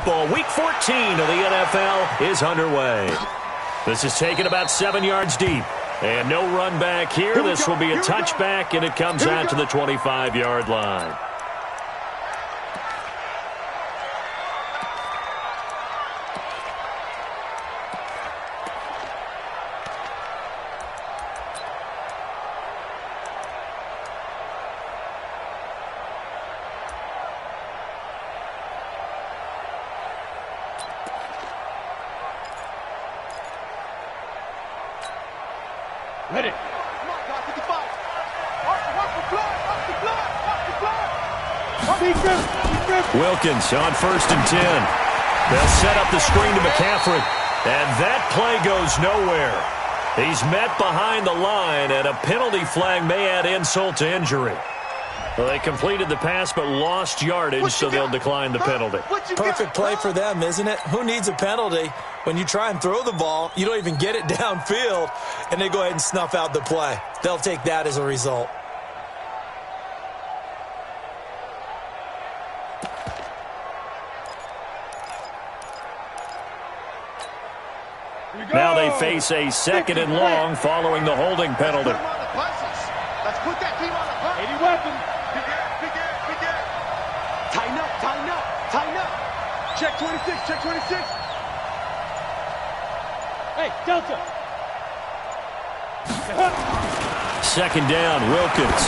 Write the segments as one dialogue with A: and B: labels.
A: football. Week 14 of the NFL is underway. This is taken about 7 yards deep. And no run back here. This will be a touchback, and it comes out to the 25-yard line.
B: Ready.
A: Wilkins on 1st and 10. They'll set up the screen to McCaffrey. And that play goes nowhere. He's met behind the line, and a penalty flag may add insult to injury. Well, they completed the pass but lost yardage, so they'll decline the penalty.
C: Perfect play for them, isn't it? Who needs a penalty? When you try and throw the ball, you don't even get it downfield, and they go ahead and snuff out the play. They'll take that as a result.
A: Now they face a 2nd and long following the holding penalty.
B: Let's put that team on the hunt. 80 weapons. Tighten up, tighten up, tighten up. Check 26, check 26. Hey, Delta.
A: 2nd down, Wilkins.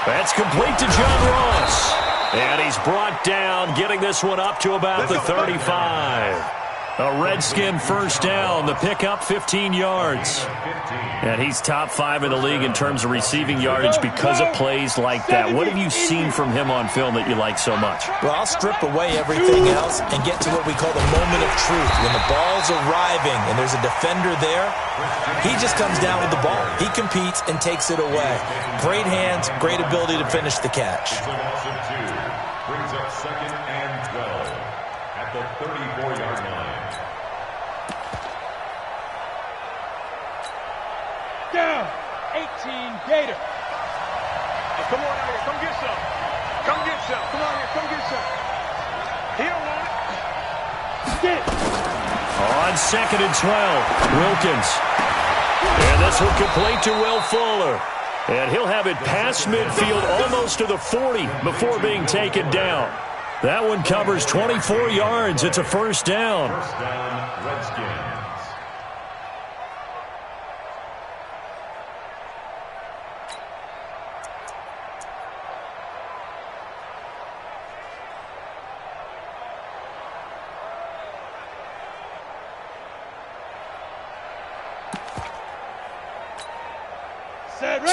A: That's complete to John Ross. And he's brought down, getting this one up to about the 35. A Redskin 1st down, the pickup 15 yards. And he's top 5 in the league in terms of receiving yardage because of plays like that. What have you seen from him on film that you like so much?
C: Well, I'll strip away everything else and get to what we call the moment of truth. When the ball's arriving and there's a defender there, he just comes down with the ball. He competes and takes it away. Great hands, great ability to finish the catch.
D: Brings up 2nd and 12 at the 34-yard line.
B: Down. 18 Gator. Hey, come on out here. Come get some. Come get some. Come on here. Come get some. He don't want it. Get it.
A: On 2nd and 12, Wilkins. And this will complete to Will Fuller. And he'll have it past midfield almost to the 40 before being taken down. That one covers 24 yards. It's a 1st down.
D: 1st down, Redskins.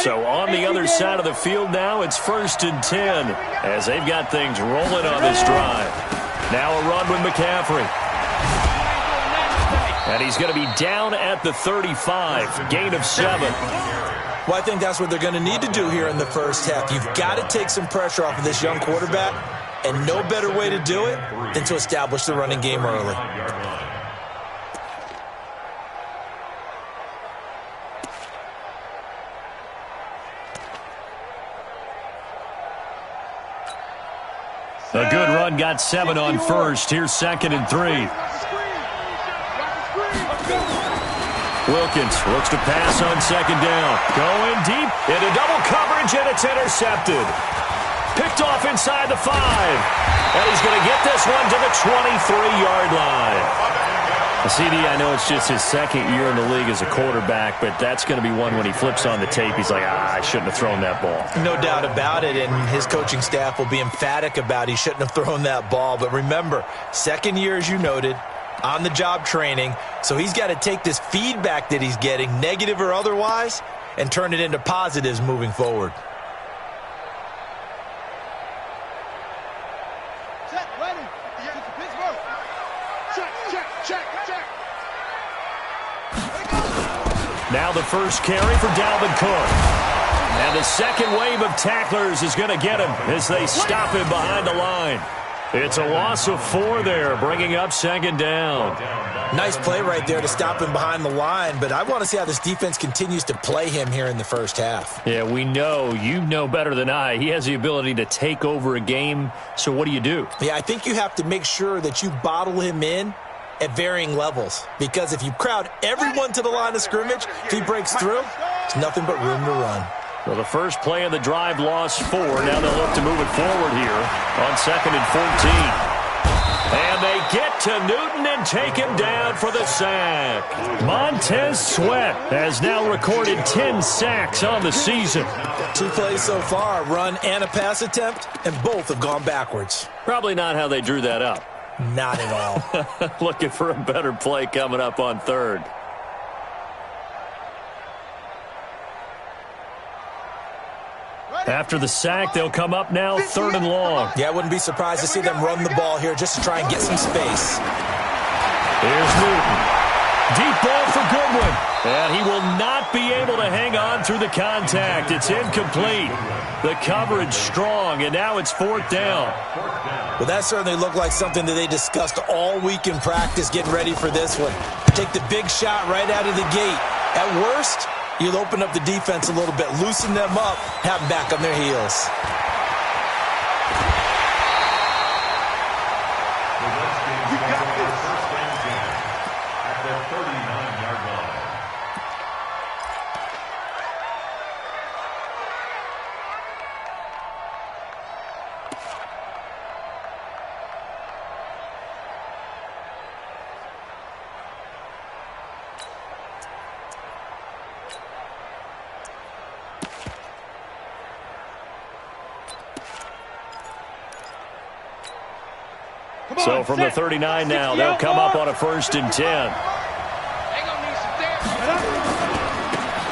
A: So on the other side of the field now, it's 1st and 10 as they've got things rolling on this drive. Now a run with McCaffrey. And he's going to be down at the 35, gain of 7.
C: Well, I think that's what they're going to need to do here in the first half. You've got to take some pressure off of this young quarterback, and no better way to do it than to establish the running game early.
A: A good run, got 7 on 1st. Here's 2nd and 3. Wilkins looks to pass on 2nd down. Going deep into double coverage, and it's intercepted. Picked off inside the 5. And he's going to get this one to the 23-yard line. CD, I know it's just his 2nd year in the league as a quarterback, but that's going to be one when he flips on the tape, he's like, I shouldn't have thrown that ball.
C: No doubt about it, and his coaching staff will be emphatic about he shouldn't have thrown that ball. But remember, 2nd year, as you noted, on-the-job training, so he's got to take this feedback that he's getting, negative or otherwise, and turn it into positives moving forward.
A: Now the first carry for Dalvin Cook. And the second wave of tacklers is going to get him as they stop him behind the line. It's a loss of 4 there, bringing up second down.
C: Nice play right there to stop him behind the line, but I want to see how this defense continues to play him here in the first half.
A: Yeah, we know. You know better than I. He has the ability to take over a game, so what do?
C: Yeah, I think you have to make sure that you bottle him in at varying levels, because if you crowd everyone to the line of scrimmage, if he breaks through, there's nothing but room to run.
A: Well, the first play of the drive lost 4. Now they'll look to move it forward here on 2nd and 14. And they get to Newton and take him down for the sack. Montez Sweat has now recorded 10 sacks on the season.
C: 2 plays so far, a run and a pass attempt, and both have gone backwards.
A: Probably not how they drew that up.
C: Not at all.
A: Looking for a better play coming up on 3rd. After the sack, they'll come up now 3rd and long.
C: Yeah, I wouldn't be surprised to see them run the ball here just to try and get some space.
A: Here's Newton. Deep ball for Goodwin. And he will not be able to hang on through the contact. It's incomplete. The coverage strong, and now it's 4th down.
C: Well, that certainly looked like something that they discussed all week in practice getting ready for this one. Take the big shot right out of the gate. At worst, you'll open up the defense a little bit, loosen them up, have them back on their heels.
D: At the 39-yard line.
A: So from the 39 now, they'll come up on a 1st and 10.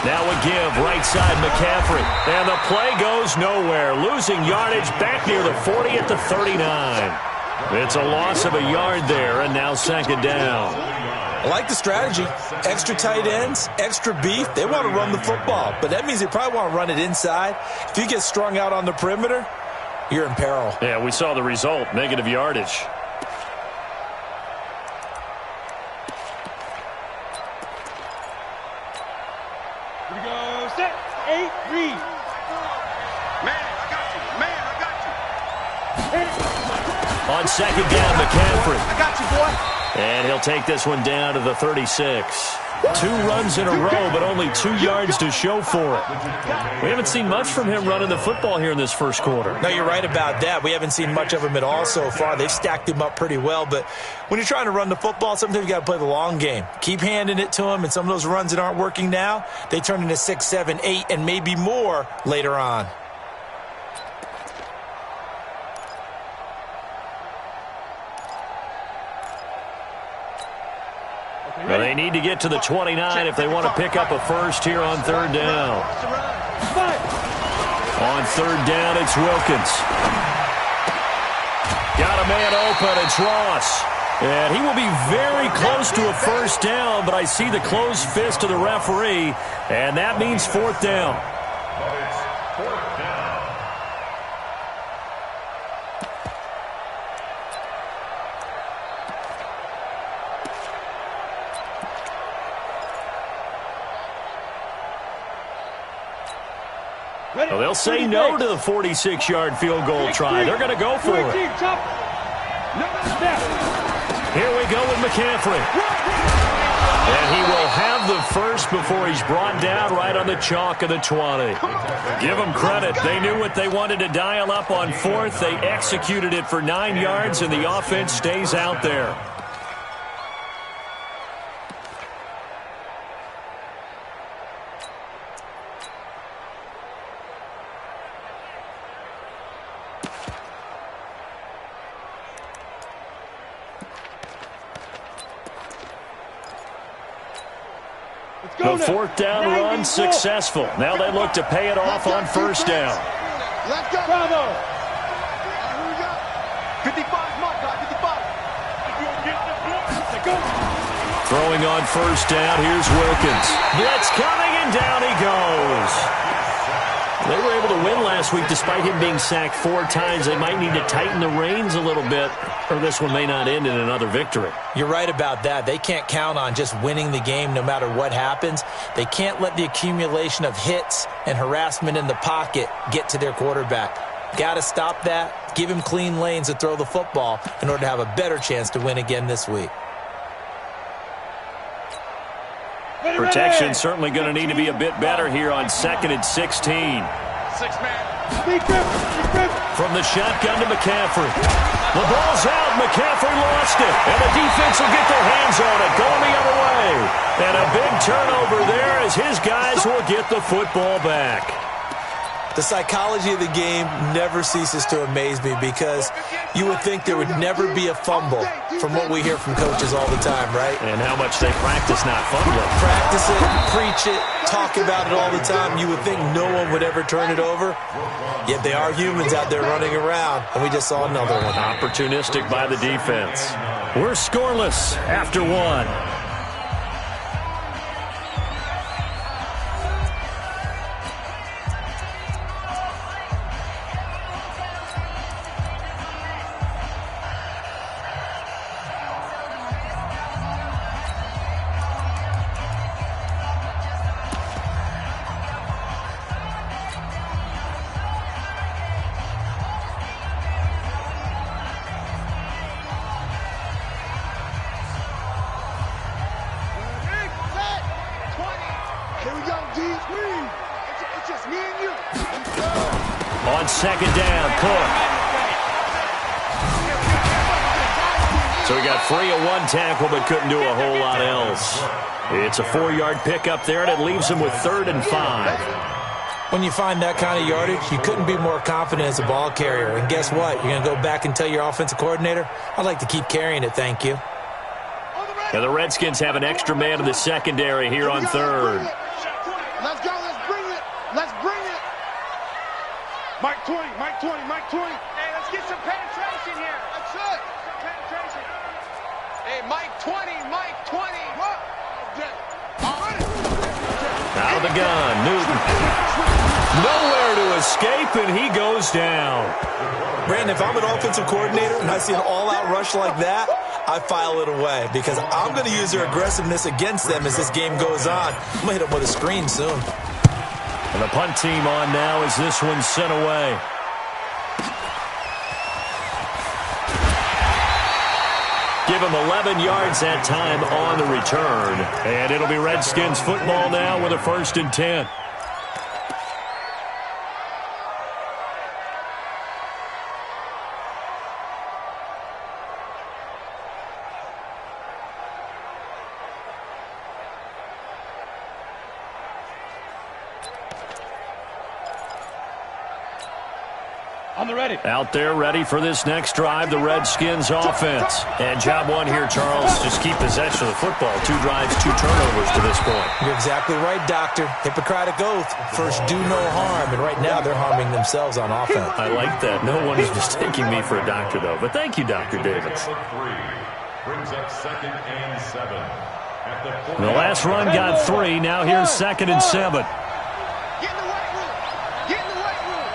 A: Now a give, right side McCaffrey. And the play goes nowhere. Losing yardage back near the 40 at the 39. It's a loss of a yard there, and now 2nd down.
C: I like the strategy. Extra tight ends, extra beef. They want to run the football, but that means they probably want to run it inside. If you get strung out on the perimeter, you're in peril.
A: Yeah, we saw the result, negative yardage.
B: Here we go, set, 8, read. Man, I got you.
A: On 2nd down, McCaffrey.
B: I got you, boy.
A: And he'll take this one down to the 36. 2 runs in a row, but only 2 yards to show for it. We haven't seen much from him running the football here in this first quarter.
C: No, you're right about that. We haven't seen much of him at all so far. They've stacked him up pretty well, but when you're trying to run the football, sometimes you got to play the long game. Keep handing it to him, and some of those runs that aren't working now, they turn into 6, 7, 8, and maybe more later on.
A: Well, they need to get to the 29 if they want to pick up a first here on 3rd down. On 3rd down, it's Wilkins. Got a man open, it's Ross. And he will be very close to a first down, but I see the closed fist of the referee, and that means 4th down.
D: But it's 4th down.
A: Well, they'll say no to the 46-yard field goal try. They're going to go for it. Here we go with McCaffrey. And he will have the first before he's brought down right on the chalk of the 20. Give them credit. They knew what they wanted to dial up on 4th. They executed it for 9 yards, and the offense stays out there. The 4th down run successful. Now they look to pay it off on 1st down.
B: Let's go. Bravo. Here we go. 55, my God, 55.
A: Throwing on 1st down, here's Wilkins. Blitz coming, and down he goes. They were able to win last week despite him being sacked 4 times. They might need to tighten the reins a little bit, or this one may not end in another victory.
C: You're right about that. They can't count on just winning the game no matter what happens. They can't let the accumulation of hits and harassment in the pocket get to their quarterback. Got to stop that, give him clean lanes to throw the football in order to have a better chance to win again this week.
A: Protection certainly going to need to be a bit better here on 2nd and 16.
B: 6-man.
A: From the shotgun to McCaffrey. The ball's out. McCaffrey lost it. And the defense will get their hands on it. Going the other way. And a big turnover there as his guys will get the football back.
C: The psychology of the game never ceases to amaze me because you would think there would never be a fumble from what we hear from coaches all the time, right?
A: And how much they practice not fumbling.
C: Practice it, preach it, talk about it all the time. You would think no one would ever turn it over. Yet they are humans out there running around, and we just saw another one.
A: Opportunistic by the defense. We're scoreless after 1. On 2nd down, Cook. So he got free of 1 tackle but couldn't do a whole lot else. It's a 4-yard pickup there, and it leaves him with 3rd and 5.
C: When you find that kind of yardage, you couldn't be more confident as a ball carrier. And guess what? You're going to go back and tell your offensive coordinator, I'd like to keep carrying it, thank you.
A: Now the Redskins have an extra man in the secondary here on 3rd.
B: Let's go. Let's bring it. Let's bring it. Mike 20. Mike 20. Mike 20. Hey, let's get some penetration here. That's it. Some penetration. Hey, Mike 20. Mike 20. What?
A: Out of the gun, Newton. Nowhere to escape, and he goes down.
C: Brandon, if I'm an offensive coordinator and I see an all-out rush like that, I file it away because I'm going to use their aggressiveness against them as this game goes on. I'm going to hit them with a screen soon.
A: And the punt team on now as this one's sent away. Give him 11 yards that time on the return. And it'll be Redskins football now with a 1st and 10.
B: On the ready.
A: Out there ready for this next drive, the Redskins offense. And job 1 here, Charles, just keep possession of the football. 2 drives, 2 turnovers to this point.
C: You're exactly right, Doctor. Hippocratic oath. First, do no harm. And right now, they're harming themselves on offense.
A: I like that. No one is mistaking me for a doctor, though. But thank you, Dr. Davis.
D: Brings up 2nd and 7.
A: The last run got 3. Now here's 2nd and 7.
B: Get in the right room. Get in the right room.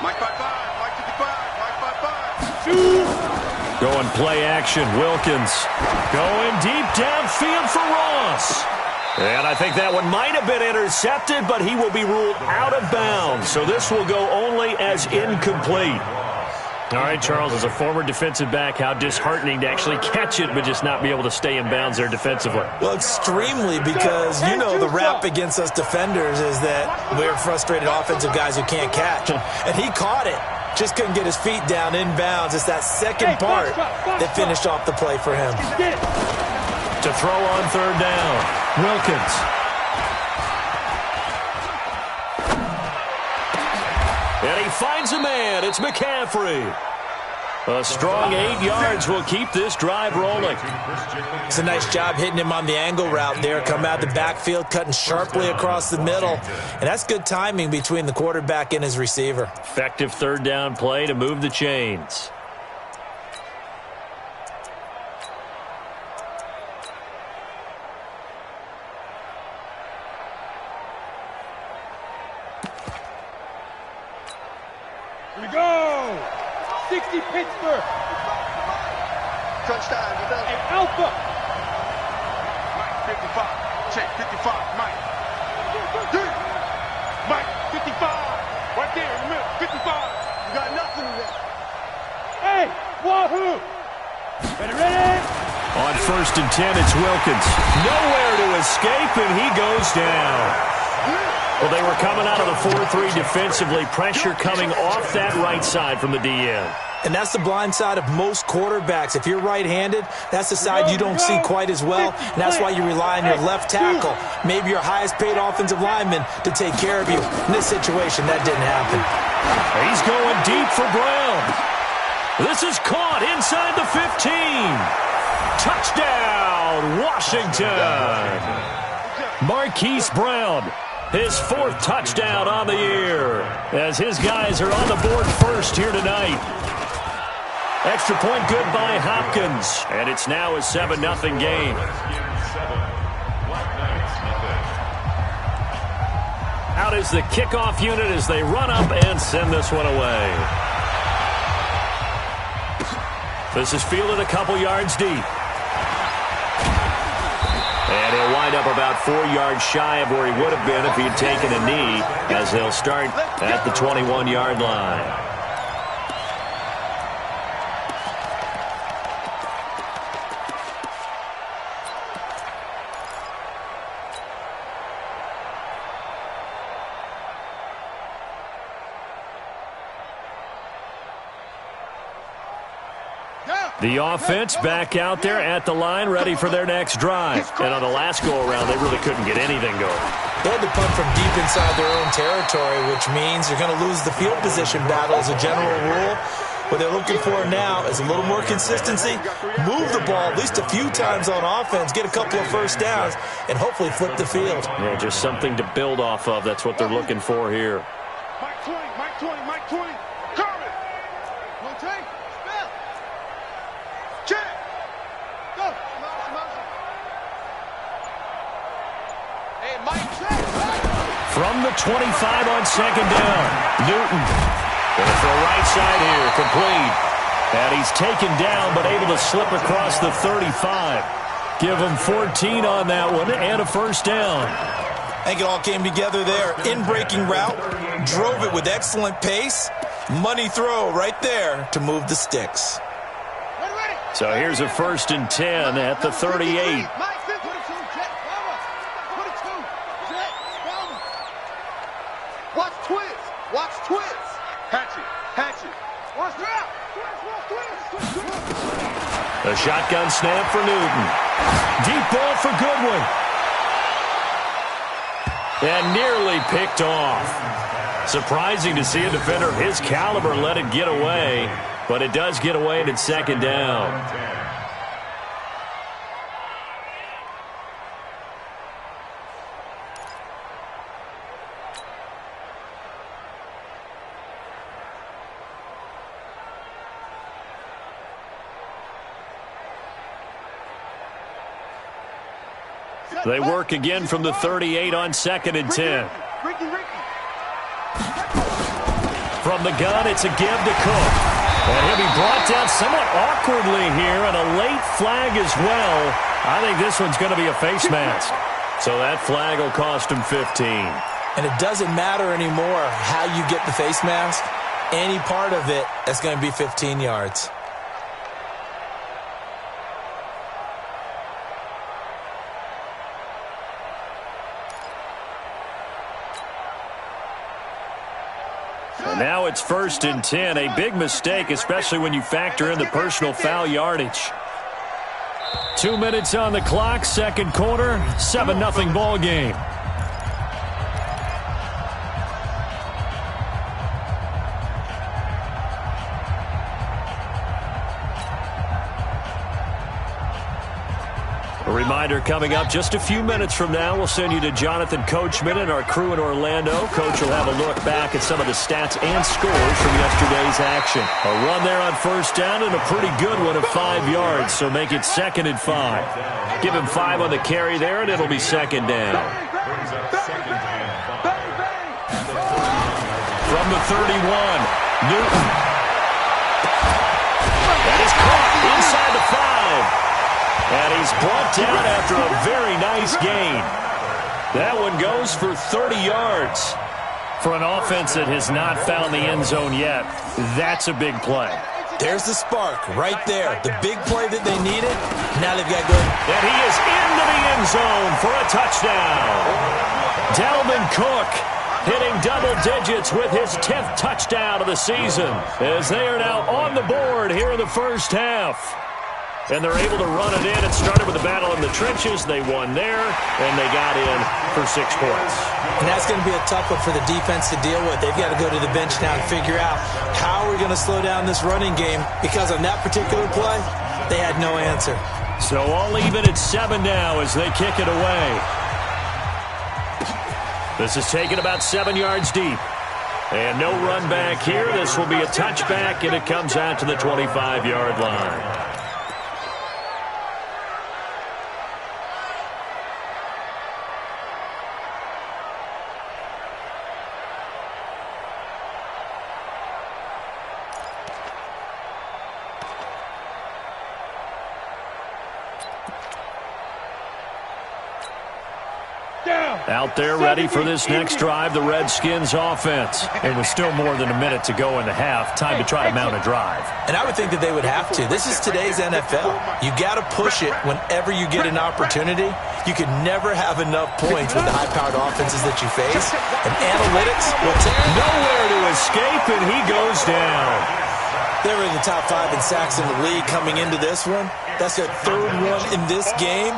B: Mike 55. Mike 55. Mike 55.
A: Going play action. Wilkins going deep downfield for Ross. And I think that one might have been intercepted, but he will be ruled out of bounds. So this will go only as incomplete. All right, Charles, as a former defensive back, how disheartening to actually catch it but just not be able to stay in bounds there defensively.
C: Well, extremely, because you know the rap against us defenders is that we're frustrated offensive guys who can't catch. And he caught it. Just couldn't get his feet down in bounds. It's that second part that finished off the play for him.
A: To throw on 3rd down, Wilkins. And he finds a man. It's McCaffrey. A strong 8 yards will keep this drive rolling.
C: It's a nice job hitting him on the angle route there. Come out the backfield, cutting sharply across the middle. And that's good timing between the quarterback and his receiver.
A: Effective 3rd down play to move the chains.
B: we go. 60 Pittsburgh.
E: Touchdown,
B: Hey, Alpha. Mike, 55. Check, 55. Mike. Mike, 55. Right there in the middle. 55. You got nothing in there. Hey, Wahoo. Ready?
A: On 1st and 10, it's Wilkins. Nowhere to escape, and he goes down. Well, they were coming out of the 4-3 defensively. Pressure coming off that right side from the DN.
C: And that's the blind side of most quarterbacks. If you're right-handed, that's the side you don't see quite as well, and that's why you rely on your left tackle, maybe your highest-paid offensive lineman, to take care of you. In this situation, that didn't happen.
A: He's going deep for Brown. This is caught inside the 15. Touchdown, Washington. Marquise Brown, his 4th touchdown on the year, as his guys are on the board first here tonight. Extra point good by Hopkins, and it's now a 7-0 game. Out is the kickoff unit as they run up and send this one away. This is fielded a couple yards deep. And he'll wind up about 4 yards shy of where he would have been if he had taken a knee, as they'll start at the 21-yard line. The offense back out there at the line, ready for their next drive. And on the last go-around, they really couldn't get anything going.
C: They had to punt from deep inside their own territory, which means you're going to lose the field position battle as a general rule. What they're looking for now is a little more consistency, move the ball at least a few times on offense, get a couple of first downs, and hopefully flip the field.
A: Yeah, just something to build off of. That's what they're looking for here.
B: Mike 20, Mike 20, Mike 20. Cover it. 1 take. Spell. Check. Go. Hey, Mike, check.
A: From the 25 on 2nd down, Newton. Going to throw right side here, complete. And he's taken down, but able to slip across the 35. Give him 14 on that one and a first down.
C: I think it all came together there. In-breaking route, drove it with excellent pace. Money throw right there to move the sticks.
A: So here's a 1st and 10 at the 38.
B: Watch twist. Watch twist. Hatchet. Hatchet. Watch that.
A: A shotgun snap for Newton. Deep ball for Goodwin. And nearly picked off. Surprising to see a defender of his caliber let it get away, but it does get away and it's 2nd down. They work again from the 38 on 2nd and 10. From the gun, it's a give to Cook. And he'll be brought down somewhat awkwardly here, and a late flag as well. I think this one's going to be a face mask. So that flag will cost him 15.
C: And it doesn't matter anymore how you get the face mask. Any part of it, that's going to be 15 yards.
A: Now it's 1st and 10, a big mistake, especially when you factor in the personal foul yardage. 2 minutes on the clock, 2nd quarter, 7-0 ball game. A reminder coming up just a few minutes from now, we'll send you to Jonathan Coachman and our crew in Orlando. Coach will have a look back at some of the stats and scores from yesterday's action. A run there on 1st down and a pretty good one of 5 yards, so make it 2nd and 5. Give him 5 on the carry there, and it'll be 2nd down. From the 31, Newton. That is caught inside the 5. And he's brought down after a very nice gain. That one goes for 30 yards.
E: For an offense that has not found the end zone yet, that's a big play.
C: There's the spark right there. The big play that they needed. Now they've got to go.
A: And he is into the end zone for a touchdown. Dalvin Cook hitting double digits with his 10th touchdown of the season as they are now on the board here in the first half. And they're able to run it in. It started with a battle in the trenches. They won there, and they got in for 6 points.
C: And that's going to be a tough one for the defense to deal with. They've got to go to the bench now and figure out how are we going to slow down this running game, because on that particular play, they had no answer.
A: So all even at 7 now as they kick it away. This is taken about 7 yards deep. And no run back here. This will be a touchback, and it comes out to the 25-yard line. Out there ready for this next drive, the Redskins offense.
E: And with still more than a minute to go in the half, time to try to mount a drive.
C: And I would think that they would have to. This is today's NFL. You got to push it whenever you get an opportunity. You can never have enough points with the high-powered offenses that you face. And analytics will take
A: nowhere to escape, and he goes down.
C: They were in the top 5 in sacks in the league coming into this one. That's their 3rd one in this game.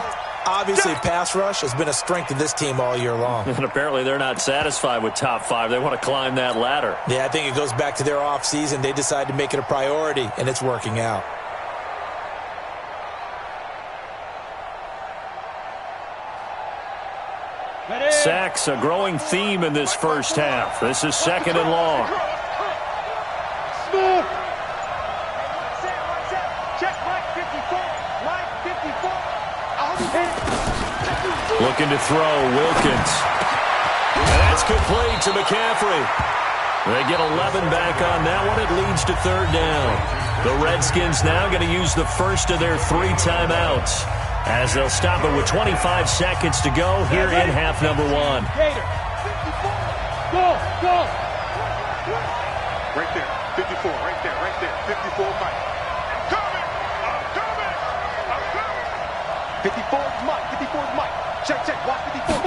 C: Obviously, pass rush has been a strength of this team all year long.
A: And apparently they're not satisfied with top 5. They want to climb that ladder.
C: Yeah, I think it goes back to their offseason. They decided to make it a priority, and it's working out.
A: Sacks, a growing theme in this first half. This is 2nd and long. Looking to throw, Wilkins. And that's complete to McCaffrey. They get 11 back on that one. It leads to 3rd down. The Redskins now going to use the first of their 3 timeouts as they'll stop it with 25 seconds to go here in half number 1.
B: Go. Right there. 54, right there. 54, Mike. I'm coming. 54 is Mike. Check. Watch 54.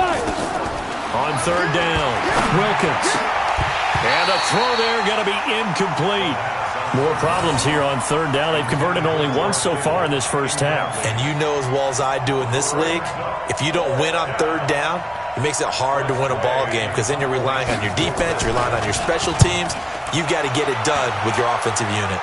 A: On 3rd down, Wilkins. And a throw there going to be incomplete. More problems here on 3rd down. They've converted only once so far in this first half.
C: And you know as well as I do in this league, if you don't win on 3rd down, it makes it hard to win a ball game, because then you're relying on your defense, you're relying on your special teams. You've got to get it done with your offensive unit.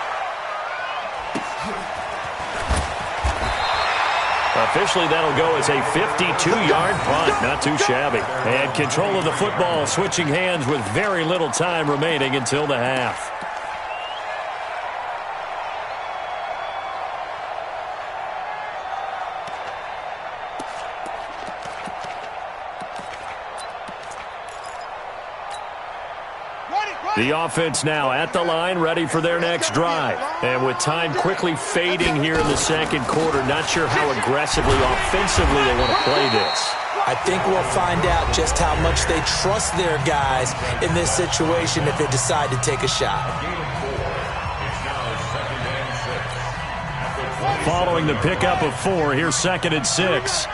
A: Officially, that'll go as a 52-yard punt. Not too shabby. And control of the football switching hands with very little time remaining until the half. The offense now at the line, ready for their next drive. And with time quickly fading here in the 2nd quarter, not sure how aggressively, offensively they want to play this.
C: I think we'll find out just how much they trust their guys in this situation if they decide to take a shot.
A: Following the pickup of 4, here's 2nd and 6.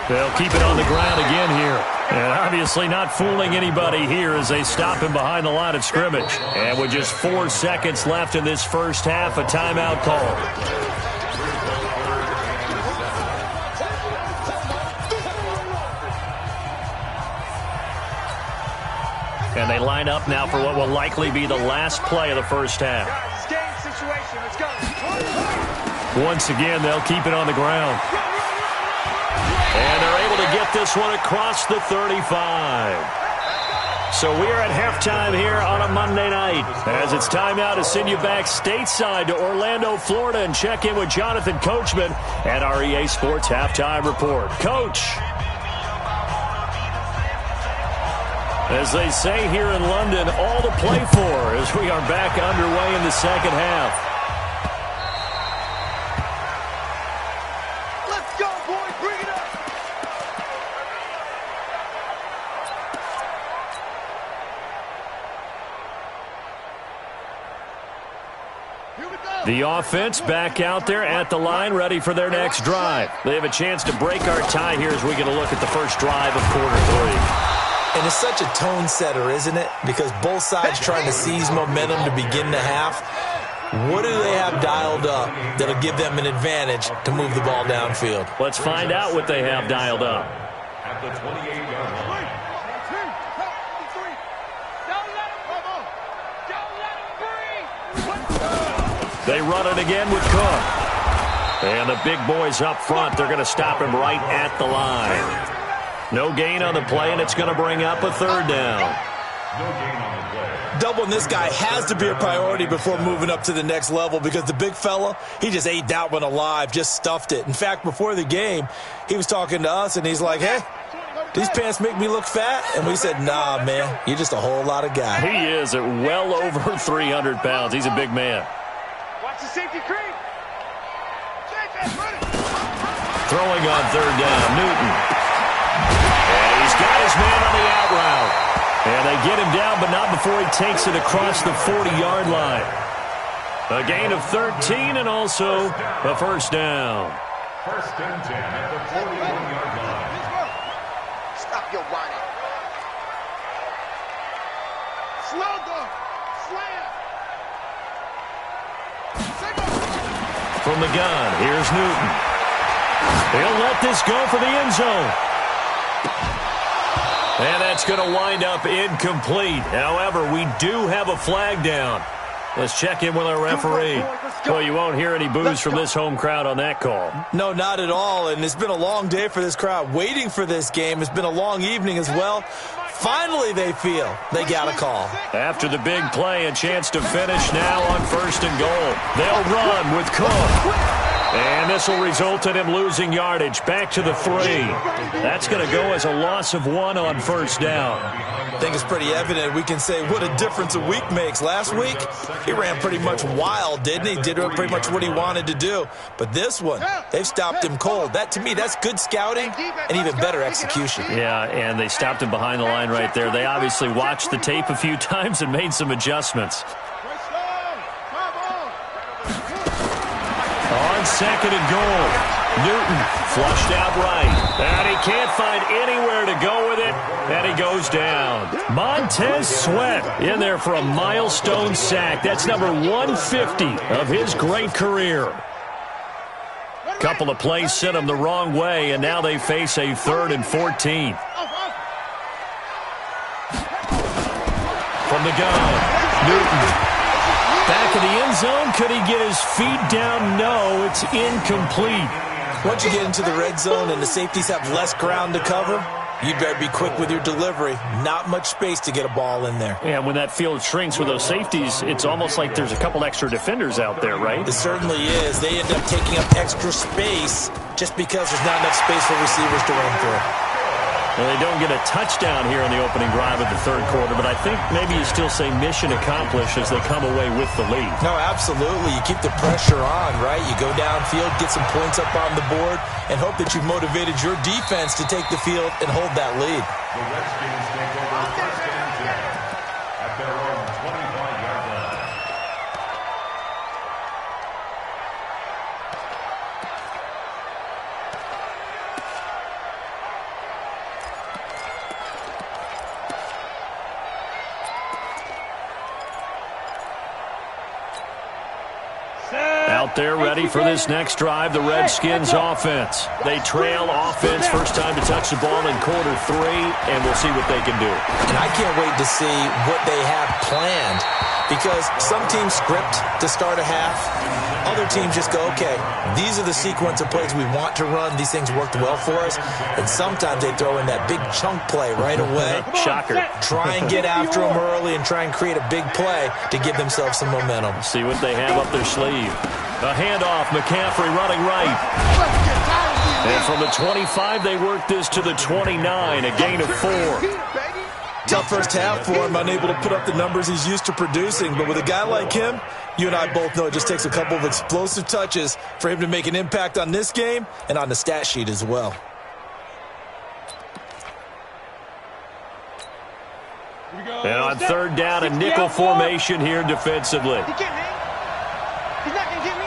A: They'll keep it on the ground again here. And obviously not fooling anybody here as they stop him behind the line of scrimmage. And with just 4 seconds left in this first half, a timeout call. And they line up now for what will likely be the last play of the first half. Once again, they'll keep it on the ground. And they're able to get this one across the 35. So we are at halftime here on a Monday night, as it's time now to send you back stateside to Orlando, Florida, and check in with Jonathan Coachman at our EA Sports Halftime Report. Coach. As they say here in London, all to play for as we are back underway in the second half.
B: Let's go, boys. Bring it up. Here we go.
A: The offense back out there at the line, ready for their next drive. They have a chance to break our tie here as we get a look at the first drive of quarter 3.
C: And it's such a tone setter, isn't it? Because both sides trying to seize momentum to begin the half. What do they have dialed up that'll give them an advantage to move the ball downfield?
A: Let's find out what they have dialed up.
D: At the 28-yard line.
A: They run it again with Cook. And the big boys up front, they're going to stop him right at the line. No gain on the play, and it's going to bring up a third down.
D: No gain on the play.
C: Doubling this guy has to be a priority before moving up to the next level because the big fella, he just ate that one alive, just stuffed it. In fact, before the game, he was talking to us, and he's like, hey, these pants make me look fat? And we said, nah, man, you're just a whole lot of guy.
A: He is at well over 300 pounds. He's a big man.
B: Watch the safety creep.
A: Throwing on third down, Newton. And he's got his man on the out route. And they get him down, but not before he takes it across the 40-yard line. A gain of 13 and also a first down.
D: First and 10 at the 41-yard line.
B: Stop your whining. Slow go. Slam.
A: From the gun, here's Newton. He'll let this go for the end zone. And that's going to wind up incomplete. However, we do have a flag down. Let's check in with our referee. Well, you won't hear any boos from this home crowd on that call.
C: No, not at all. And it's been a long day for this crowd waiting for this game. It's been a long evening as well. Finally, they feel they got a call.
A: After the big play, a chance to finish now on first and goal. They'll run with Cook. And this will result in him losing yardage back to the 3. That's going to go as a loss of 1 on first down.
C: I think it's pretty evident. We can say what a difference a week makes. Last week, he ran pretty much wild, didn't he? Did pretty much what he wanted to do. But this one, they've stopped him cold. That, to me, that's good scouting and even better execution.
A: Yeah, and they stopped him behind the line right there. They obviously watched the tape a few times and made some adjustments. On second and goal, Newton flushed out right. And he can't find anywhere to go with it, and he goes down. Montez Sweat in there for a milestone sack. That's number 150 of his great career. Couple of plays sent him the wrong way, and now they face a 3rd and 14. From the gun, Newton. Back of the end zone. Could he get his feet down? No, it's incomplete.
C: Once you get into the red zone and the safeties have less ground to cover, you better be quick with your delivery. Not much space to get a ball in there.
A: And when that field shrinks with those safeties, it's almost like there's a couple extra defenders out there, right?
C: It certainly is. They end up taking up extra space just because there's not enough space for receivers to run through.
A: Well, they don't get a touchdown here on the opening drive of the third quarter, but I think maybe you still say mission accomplished as they come away with the lead.
C: No, absolutely. You keep the pressure on, right? You go downfield, get some points up on the board, and hope that you've motivated your defense to take the field and hold that lead.
D: The Redskins take over first and 10 at their own 25-yard line.
A: Out out there ready for this next drive, the Redskins offense. They trail offense, first time to touch the ball in quarter 3, and we'll see what they can do.
C: And I can't wait to see what they have planned, because some teams script to start a half. Other teams just go, okay, these are the sequence of plays we want to run. These things worked well for us. And sometimes they throw in that big chunk play right away.
A: Shocker.
C: Try and get after them early and try and create a big play to give themselves some momentum.
A: See what they have up their sleeve. A handoff, McCaffrey running right. And from the 25, they work this to the 29, a gain of 4.
C: Tough first half for him, unable to put up the numbers he's used to producing. But with a guy like him, you and I both know it just takes a couple of explosive touches for him to make an impact on this game and on the stat sheet as well.
A: And on third down, a nickel formation here defensively.
B: He can't hang. He's not going to get me.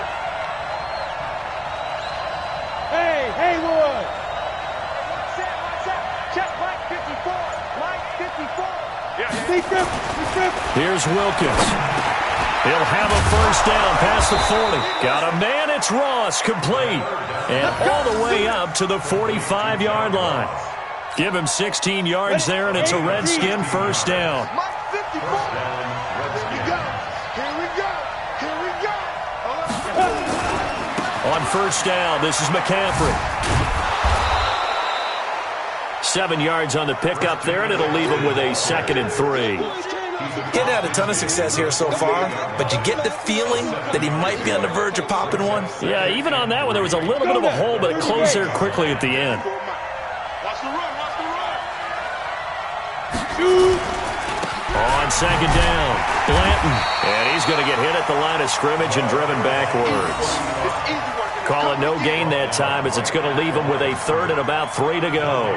B: Hey, Haywood. Watch out. Check Mike 54. Mike 54.
A: Here's Wilkins. He'll have a first down past the 40. Got a man, it's Ross, complete. And all the way up to the 45-yard line. Give him 16 yards there, and it's a Redskin first down.
B: Mike 54. Here we go.
A: On first down, this is McCaffrey. 7 yards on the pickup there, and it'll leave him with a 2nd and 3.
C: Getting had a ton of success here so far, but you get the feeling that he might be on the verge of popping one.
A: Yeah, even on that one, there was a little bit of a hole, but it closed there quickly at the end.
B: Watch the run.
A: On second down, Blanton. And he's going to get hit at the line of scrimmage and driven backwards. Call it no gain that time, as it's going to leave him with a 3rd and about 3 to go.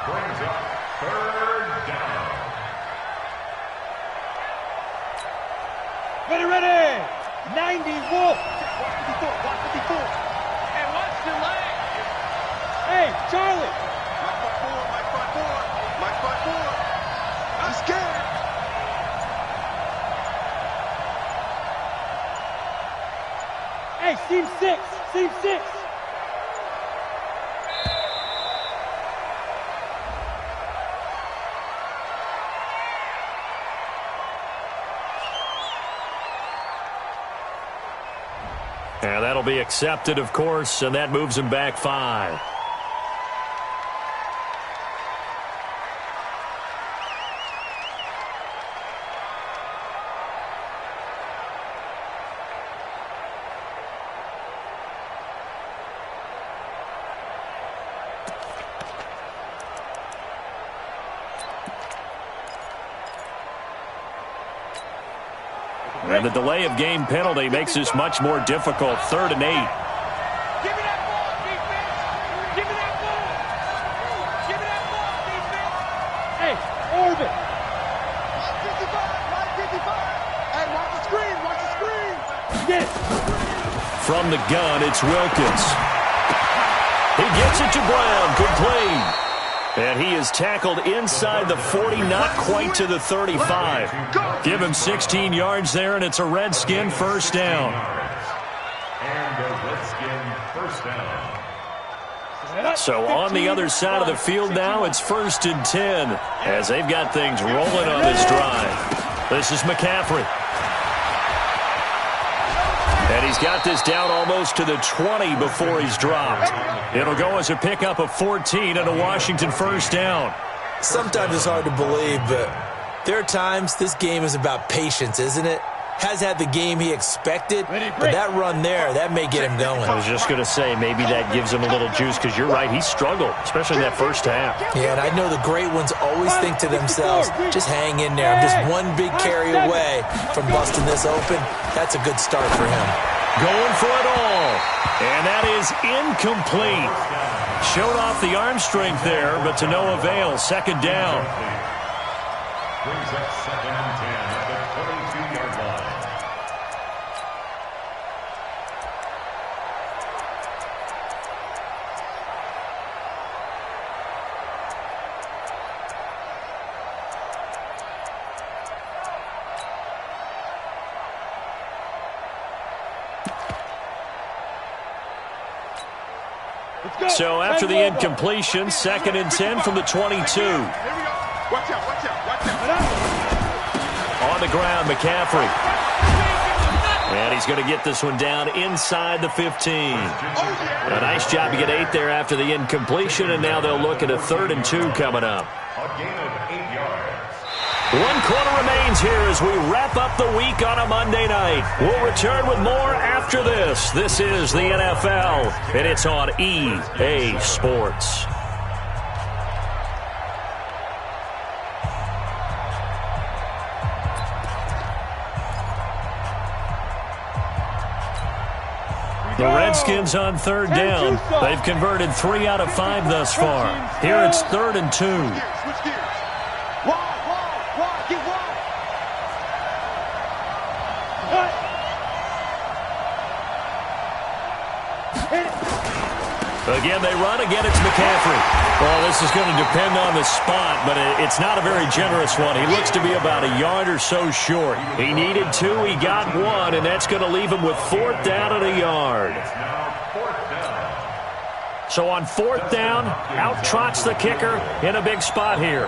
D: Brings up 3rd down.
B: Ready. 90 Wolf. Watch 54. And watch the leg. Hey, Charlie. Mike 54. I'm scared. Hey, seam 6.
A: And that'll be accepted, of course, and that moves him back 5. And the delay of game penalty makes this much more difficult. 3rd and 8.
B: Give me that ball, defense. Give me that ball, defense. Hey, Orbit. Mike 55. Hey, watch the screen. Get it.
A: From the gun, it's Wilkins. He gets it to Brown, complete. And he is tackled inside the 40, not quite to the 35. Give him 16 yards there, and it's a Redskin first down.
D: And a Redskin first down.
A: So on the other side of the field now, it's 1st and 10, as they've got things rolling on this drive. This is McCaffrey. And he's got this down almost to the 20 before he's dropped. It'll go as a pickup of 14 and a Washington first down.
C: Sometimes it's hard to believe, but there are times this game is about patience, isn't it? Has had the game he expected, but that run there, that may get him going.
A: I was just going to say, maybe that gives him a little juice, because you're right, he struggled, especially in that first half.
C: Yeah, and I know the great ones always think to themselves, just hang in there. I'm just one big carry away from busting this open. That's a good start for him.
A: Going for it all, and that is incomplete. Showed off the arm strength there, but to no avail. 2nd down.
D: Brings up 2nd and 10 at the 22-yard line.
A: So after the incompletion, 2nd and 10 from the 22.
B: Here we go. Watch out, watch out, watch out.
A: On the ground, McCaffrey. And he's going to get this one down inside the 15. A nice job to get 8 there after the incompletion, and now they'll look at a 3rd and 2 coming up.
D: A gain of 8 yards.
A: 1 quarter remains here as we wrap up the week on a Monday night. We'll return with more after this. This is the NFL, and it's on EA Sports. The Redskins on 3rd down. They've converted 3 out of 5 thus far. Here it's 3rd and 2.
B: Switch gears. Wide, get wide.
A: Again, they run. Again, it's McCaffrey. Well, this is going to depend on the spot, but it's not a very generous one. He looks to be about a yard or so short. He needed 2. He got 1, and that's going to leave him with 4th down and a yard. So on 4th down, out trots the kicker in a big spot here.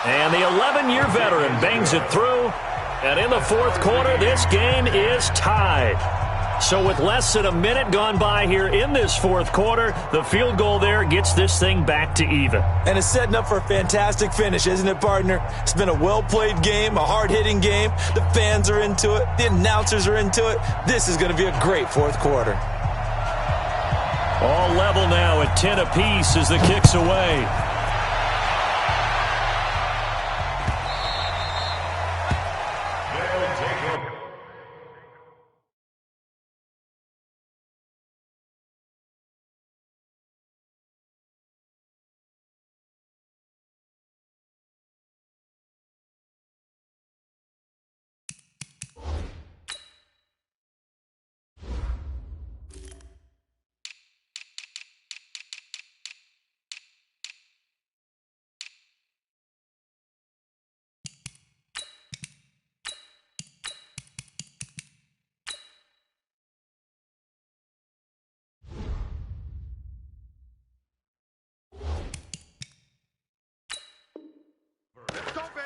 A: And the 11-year veteran bangs it through. And in the 4th quarter, this game is tied. So with less than a minute gone by here in this 4th quarter, the field goal there gets this thing back to even.
C: And it's setting up for a fantastic finish, isn't it, partner? It's been a well-played game, a hard-hitting game. The fans are into it. The announcers are into it. This is going to be a great 4th quarter.
A: All level now at 10 apiece as the kick's away.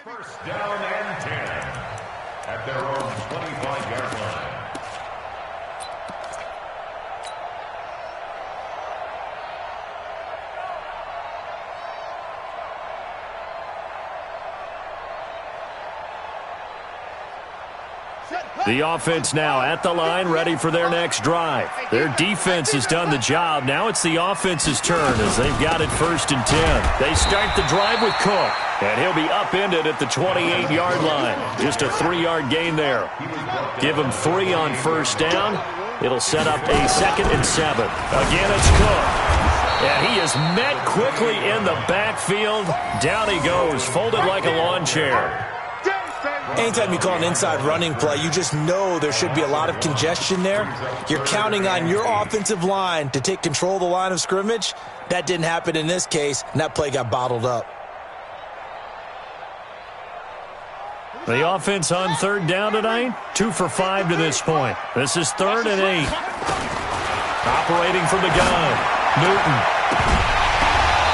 D: First down and 10 at their own 25-yard line.
A: The offense now at the line, ready for their next drive. Their defense has done the job. Now it's the offense's turn as they've got it 1st and 10. They start the drive with Cook, and he'll be upended at the 28-yard line. Just a 3-yard gain there. Give him 3 on 1st down. It'll set up a 2nd and 7. Again, it's Cook. And he is met quickly in the backfield. Down he goes, folded like a lawn chair.
C: Anytime you call an inside running play, you just know there should be a lot of congestion there. You're counting on your offensive line to take control of the line of scrimmage. That didn't happen in this case, and that play got bottled up.
A: The offense on 3rd down tonight, 2 for 5 to this point. This is 3rd and 8. Operating from the gun, Newton.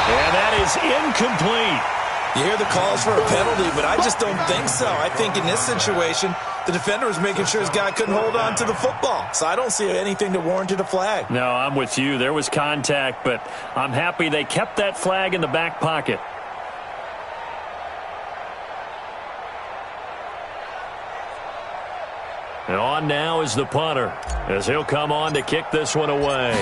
A: And that is incomplete.
C: You hear the calls for a penalty, but I just don't think so. I think in this situation, the defender was making sure his guy couldn't hold on to the football. So I don't see anything that warranted a flag.
A: No, I'm with you. There was contact, but I'm happy they kept that flag in the back pocket. And on now is the punter, as he'll come on to kick this one away.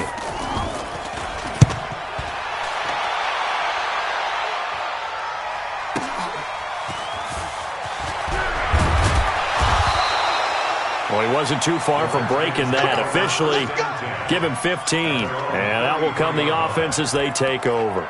A: Well, he wasn't too far from breaking that. Officially, give him 15. And out will come the offense as they take over.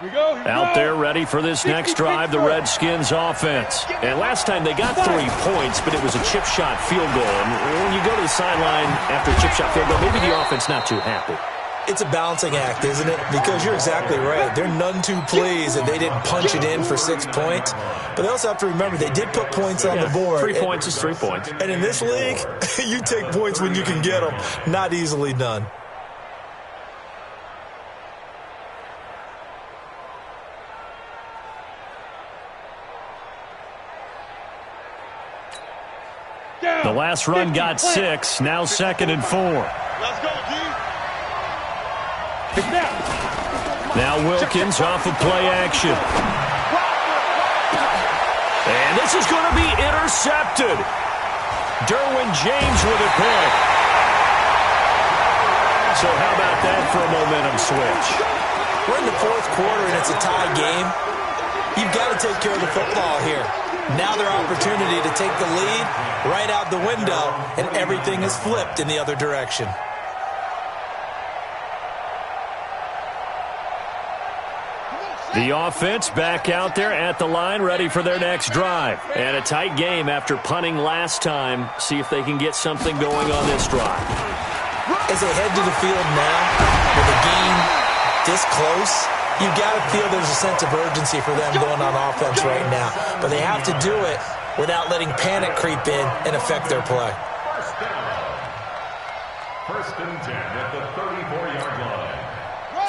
A: Out there ready for this next drive, the Redskins offense. And last time they got 3 points, but it was a chip shot field goal. And when you go to the sideline after a chip shot field goal, maybe the offense not too happy.
C: It's a balancing act, isn't it? Because you're exactly right. They're none too pleased that they didn't punch it in for 6 points. But they also have to remember they did put points on the board.
A: 3 points is 3 points.
C: And in this league, you take points when you can get them. Not easily done.
A: The last run got 6. Now 2nd and 4.
B: Let's go, D.
A: Now Wilkins off of play action. And this is going to be intercepted. Derwin James with a pick. So how about that for a momentum switch?
C: We're in the 4th quarter and it's a tie game. You've got to take care of the football here. Now their opportunity to take the lead right out the window, and everything is flipped in the other direction.
A: The offense back out there at the line, ready for their next drive. And a tight game after punting last time. See if they can get something going on this drive.
C: As they head to the field now, with the game this close, you've got to feel there's a sense of urgency for them going on offense right now. But they have to do it without letting panic creep in and affect their play.
D: First and 10 at the 34-yard line.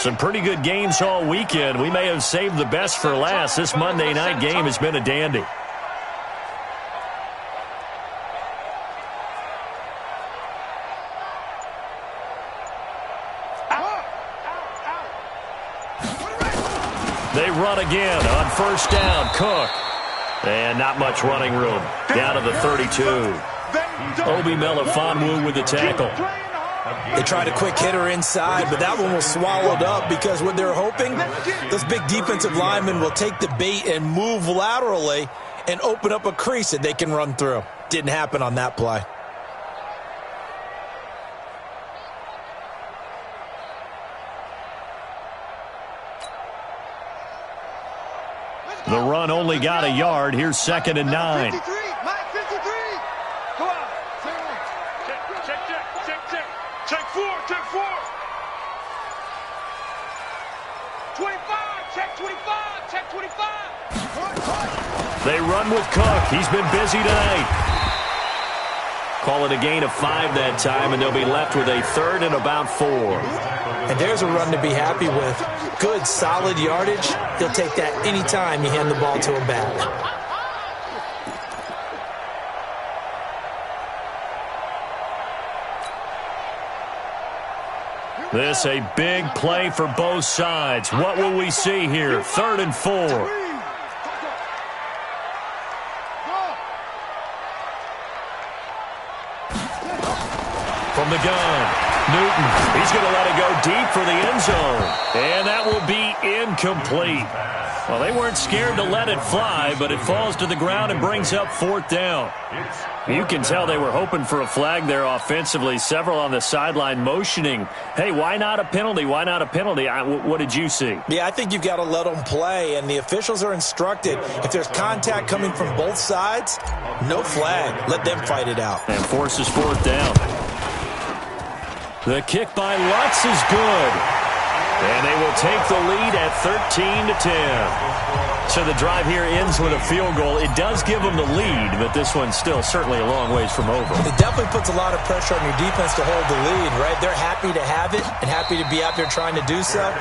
A: Some pretty good games all weekend. We may have saved the best for last. This Monday night game has been a dandy. They run again on 1st down. Cook. And not much running room. Down to the 32. Obi Melifonwu with the tackle.
C: They tried a quick hitter inside, but that one was swallowed up because what they're hoping, those big defensive linemen will take the bait and move laterally and open up a crease that they can run through. Didn't happen on that play.
A: The run only got a yard. Here's 2nd and 9.
B: 53, Mike, 53. Come on. Check 4, check 4. 25, check 25, check 25.
A: They run with Cook. He's been busy tonight. Call it a gain of 5 that time, and they'll be left with a 3rd and about 4.
C: And there's a run to be happy with. Good, solid yardage. He'll take that anytime you hand the ball to him back.
A: This a big play for both sides. What will we see here? 3rd and 4. From the gun, Newton. He's going to let it go deep for the end zone. And that will be incomplete. Well, they weren't scared to let it fly, but it falls to the ground and brings up 4th down. You can tell they were hoping for a flag there offensively. Several on the sideline motioning, hey, why not a penalty? Why not a penalty? What did you see?
C: Yeah, I think you've got to let them play, and the officials are instructed, if there's contact coming from both sides, no flag. Let them fight it out.
A: And forces 4th down. The kick by Lutz is good. And they will take the lead at 13-10. So the drive here ends with a field goal. It does give them the lead, but this one's still certainly a long ways from over.
C: It definitely puts a lot of pressure on your defense to hold the lead, right? They're happy to have it and happy to be out there trying to do so.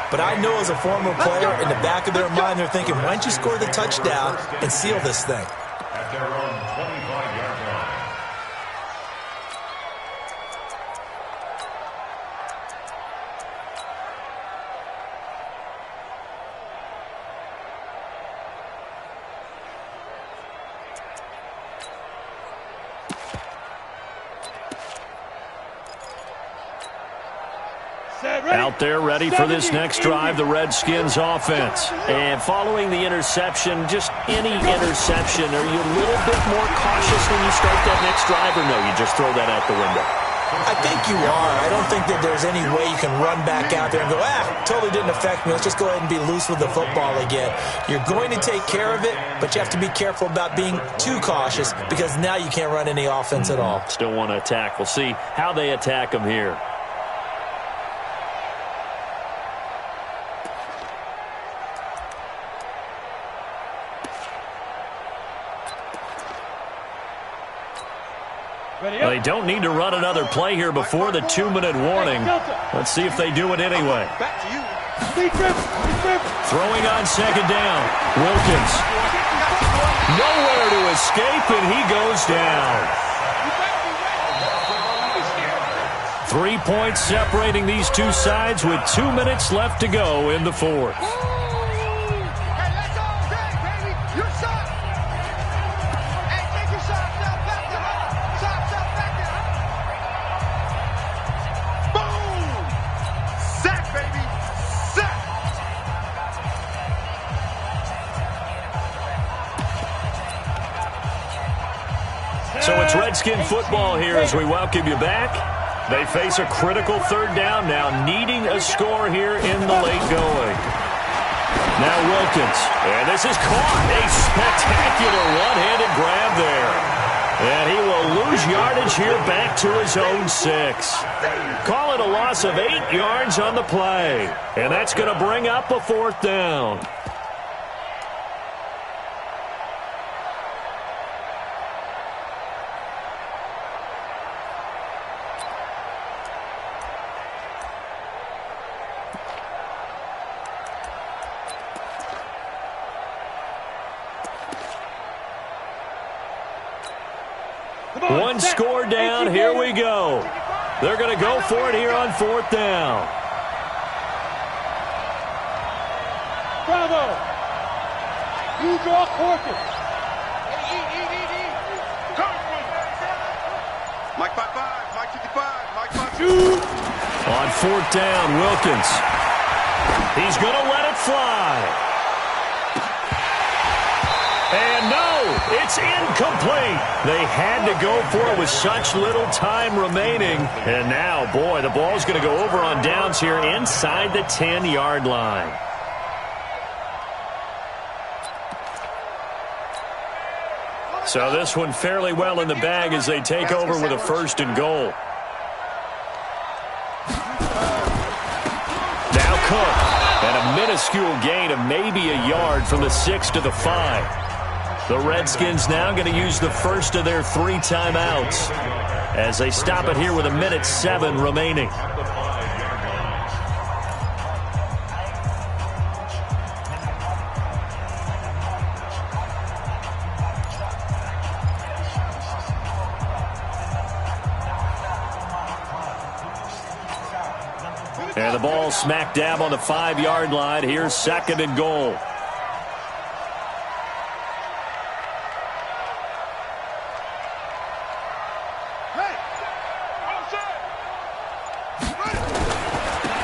C: But I know as a former player, in the back of their mind, they're thinking, why don't you score the touchdown and seal this thing?
D: At their own 25-yard line.
A: Out there ready for this next drive, the Redskins offense. And following the interception, just any interception, are you a little bit more cautious when you start that next drive, or no, you just throw that out the window?
C: I think you are. I don't think that there's any way you can run back out there and go, totally didn't affect me. Let's just go ahead and be loose with the football again. You're going to take care of it, but you have to be careful about being too cautious because now you can't run any offense at all.
A: Still want to attack. We'll see how they attack him here. Well, they don't need to run another play here before the 2-minute warning. Let's see if they do it anyway.
B: Back to you.
A: Throwing on second down. Wilkins. Nowhere to escape, and he goes down. 3 points separating these two sides with 2 minutes left to go in the fourth. So it's Redskin football here as we welcome you back. They face a critical third down now, needing a score here in the late going. Now Wilkins, and this is caught. A spectacular one-handed grab there. And he will lose yardage here back to his own 6. Call it a loss of 8 yards on the play. And that's going to bring up a fourth down. One score down, here we go. They're going to go for it here on fourth down.
B: Bravo. You draw quarter. Mike 5-5, Mike 55, Mike 5-2.
A: On fourth down, Wilkins. He's going to let it fly. And no, it's incomplete. They had to go for it with such little time remaining. And now, boy, the ball's going to go over on downs here inside the 10-yard line. So this one fairly well in the bag as they take over with a 1st and goal. Now Cook, and a minuscule gain of maybe a yard from the 6 to the 5. The Redskins now going to use the first of their 3 timeouts as they stop it here with 1:07 remaining. And the ball smack dab on the 5-yard line. Here's 2nd and goal.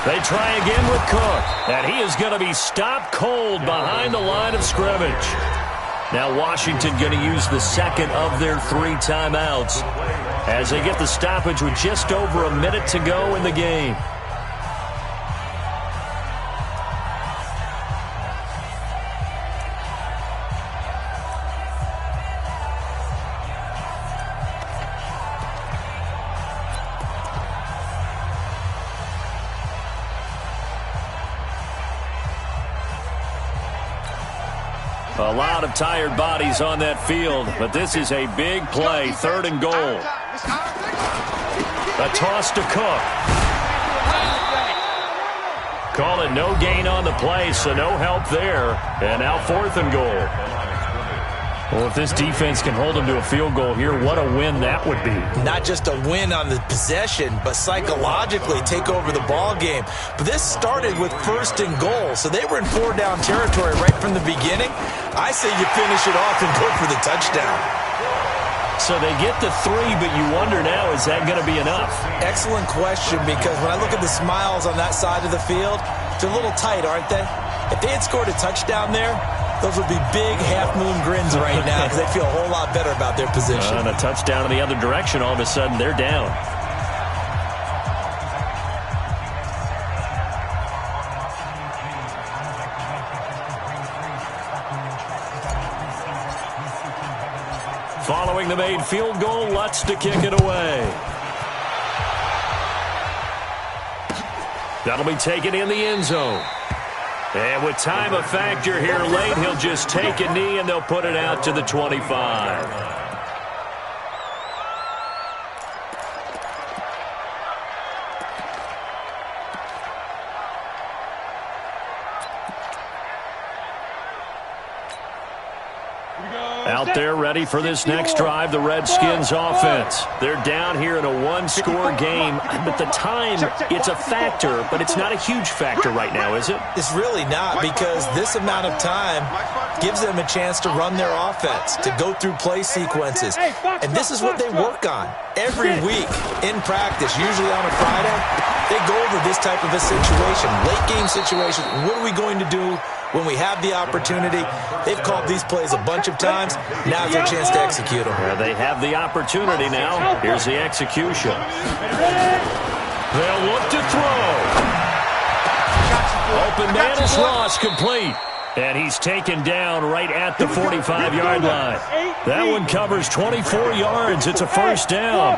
A: They try again with Cook, and he is going to be stopped cold behind the line of scrimmage. Now Washington going to use the 2nd of their 3 timeouts as they get the stoppage with just over a minute to go in the game. A lot of tired bodies on that field, but this is a big play, 3rd and goal. A toss to Cook. Call it no gain on the play, so no help there. And now 4th and goal. Well, if this defense can hold them to a field goal here, what a win that would be.
C: Not just a win on the possession, but psychologically take over the ball game. But this started with 1st and goal, so they were in 4-down territory right from the beginning. I say you finish it off and go for the touchdown.
A: So they get the 3, but you wonder now, is that going to be enough?
C: Excellent question, because when I look at the smiles on that side of the field, they're a little tight, aren't they? If they had scored a touchdown there, those would be big half-moon grins right now because they feel a whole lot better about their position.
A: And a touchdown in the other direction, all of a sudden they're down. Following the made field goal, Lutz to kick it away. That'll be taken in the end zone. And with time a factor here late, he'll just take a knee and they'll put it out to the 25. Out there ready for this next drive, the Redskins offense. They're down here in a one-score game, but the time, it's a factor, but it's not a huge factor right now, is it?
C: It's really not, because this amount of time gives them a chance to run their offense, to go through play sequences. And this is what they work on every week in practice, usually on a Friday. They go over this type of a situation, late game situation. What are we going to do when we have the opportunity? They've called these plays a bunch of times. Now's their chance to execute them.
A: Yeah, they have the opportunity now. Here's the execution. They'll look to throw. Open man is Ross, complete. And he's taken down right at the 45-yard line. That one covers 24 yards. It's a first down.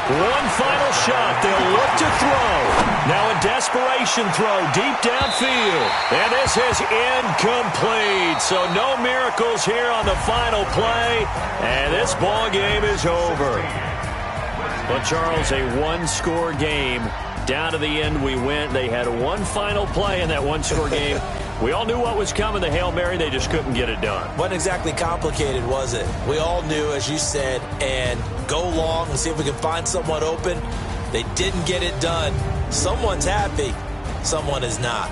A: One final shot. They'll look to throw. Now a desperation throw deep downfield. And this is incomplete. So no miracles here on the final play. And this ball game is over. But, Charles, a one-score game. Down to the end we went. They had one final play in that one-score game. We all knew what was coming, the Hail Mary. They just couldn't get it done.
C: Wasn't exactly complicated, was it? We all knew, as you said, and go long and see if we can find someone open. They didn't get it done. Someone's happy. Someone is not.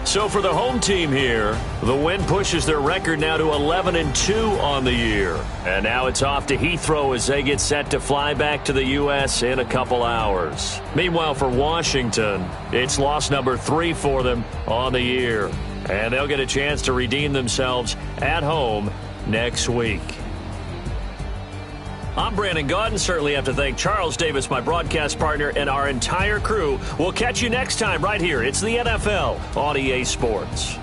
A: So for the home team here, the win pushes their record now to 11-2 on the year. And now it's off to Heathrow as they get set to fly back to the U.S. in a couple hours. Meanwhile, for Washington, it's loss number 3 for them on the year. And they'll get a chance to redeem themselves at home next week. I'm Brandon Gaudin. Certainly have to thank Charles Davis, my broadcast partner, and our entire crew. We'll catch you next time right here. It's the NFL on EA Sports.